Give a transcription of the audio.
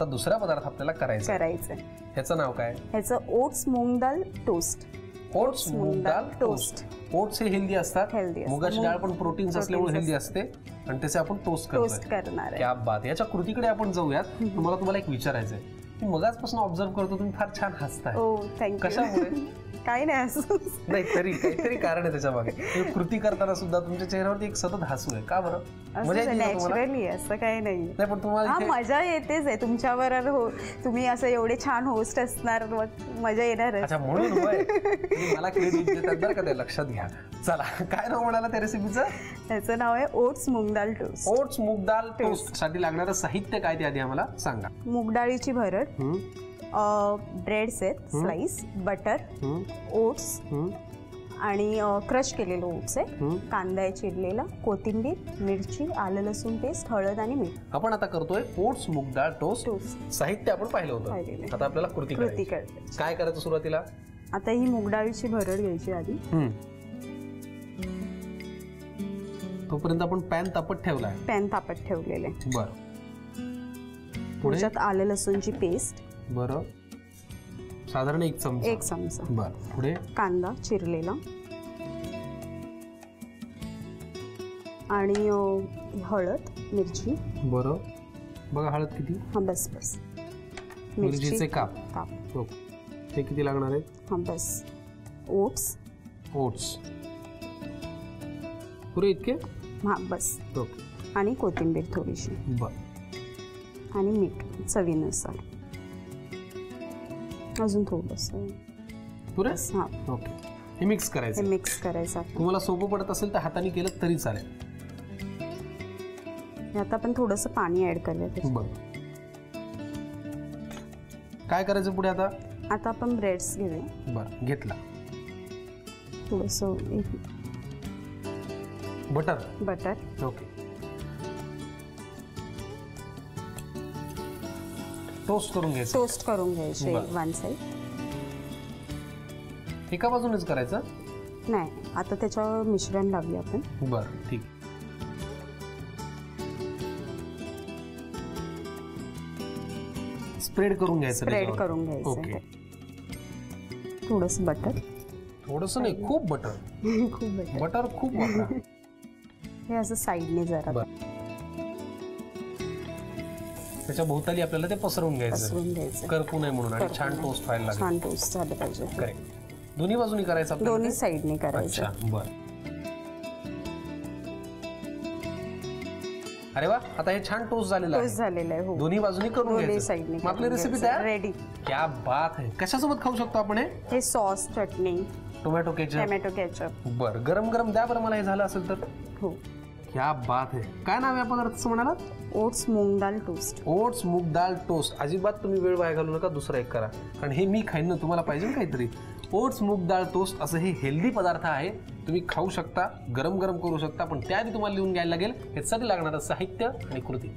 आता दुसरा पदार्थ आपल्याला करायचा आहे. ह्याचं नाव काय? ह्याचं ओट्स मूग डाळ टोस्ट. ओट्स मूग डाळ टोस्ट. ओट्स हे हेल्दी असतात, मुगाची डाळ पण प्रोटीन्स असल्यामुळे हेल्दी असते आणि त्याचे आपण टोस्ट करणार. क्या बात. याच्या कृतीकडे आपण जाऊयात. तुम्हाला एक विचारायचं आहे. मी मगाचपासून ऑब्झर्व करतो, तुम्ही फार छान हसताय. कशामुळे? काही नाही हसू नाही, तरी काहीतरी कारण आहे त्याच्या मागे. कृती करताना सुद्धा तुमच्या चेहऱ्यावरती एक सतत हसू आहे. का बरं? मजा येते नॅचरली, असं काही नाही. पण तुम्हाला मजा येतेच आहे तुमच्यावर. तुम्ही असं एवढे छान होस्ट असणार, मजा येणार. अच्छा, म्हणून मला क्रेडिट देतात बरं का, ते लक्षात घ्या. चला, काय नाव म्हणाला त्या रेसिपीचं? त्याचं नाव आहे ओट्स मूग डाळ टोस्ट. ओट्स मूग डाळ टोस्ट साठी लागणारं साहित्य काय ते आधी आम्हाला सांगा. मूग डाळीची भरड, ब्रेड्स आहेत स्लाइस, बटर, ओट्स आणि क्रश केलेलं ओट्स आहे, कांदा आहे चिरलेला, कोथिंबीर, मिरची, आलं लसूण पेस्ट, हळद आणि मीठ. आपण आता करतोय ओट्स मूग डाळ टोस्ट. साहित्य आपण पाहिलं होतं. आता आपल्याला कृती करायची. काय करायचं सुरुवातीला? आता ही मूग डाळीची भरड घ्यायची आधी. तोपर्यंत आपण पॅन तापत ठेवलाय. पॅन तापत ठेवलेलं आहे. बरं. पुढच्यात आलं लसूणची पेस्ट. बरं. साधारण एक चमचा. बरं. पुढे कांदा चिरलेला आणि हळद, मिरची. बरं. बघा हळद किती? हा बस बस. मिरचीचे काप. हे किती लागणार आहे? हा बस. ओट्स पुरे इतके? हा बस. आणि कोथिंबीर थोडीशी. बरं. आणि मीठ चवीनुसार. अजून थोडंसं. पुरे? हा. ओके. हे मिक्स करायचं. तुम्हाला सोपं पडत असेल तर हाताने केलं तरी चालेल. आता आपण थोडंसं पाणी ऍड करूया. बरं. काय करायचं पुढे आता? आता आपण ब्रेड्स घेऊया. बरं, घेतला. थोडंसं बटर. ओके. टोस्ट करून घ्यायचे वन साइड. एका बाजूनेच करायचं? नाही, आता त्याच्यावर मिश्रण लावूया आपण. बरं, ठीक. स्प्रेड करून घ्यायचं. ओके. थोडंसं बटर. थोडंसं नाही, खूप बटर. बटर खूप वापरा. हे असं साईडने जरा. त्याच्या भोवताली आपल्याला ते पसरवून घ्यायचं, करपू नये म्हणून, आणि छान टोस्ट व्हायला लागेल. छान टोस्ट झालं पाहिजे. करेक्ट. दोन्ही बाजूनी करायचं आपल्याला? दोन्ही साईडने करायचं. अच्छा, बरं. अरे वा, आता हे छान टोस्ट झालेलं आहे. दोन्ही बाजूनी करून घ्यायचं. आपली रेसिपी तयार, रेडी. क्या बात आहे. कशासोबत खाऊ शकतो आपण हे? सॉस, चटणी, टोमॅटो केचप. बरं, गरम गरम द्या बरं मला. हे झालं असेल तर? हो. क्या बात आहे. काय नाव आहे पदार्थाचं म्हणाला? ओट्स मूग डाळ टोस्ट. ओट्स मूग डाळ टोस्ट. अजिबात तुम्ही वेळ वाया घालू नका, दुसरा एक करा, आणि हे मी खाईन ना, तुम्हाला पाहिजे काहीतरी. ओट्स मूग डाळ टोस्ट असं हे हेल्दी पदार्थ आहे. तुम्ही खाऊ शकता, गरम गरम करू शकता, पण त्याआधी तुम्हाला लिहून घ्यायला लागेल ह्यासाठी लागणारं साहित्य आणि कृती.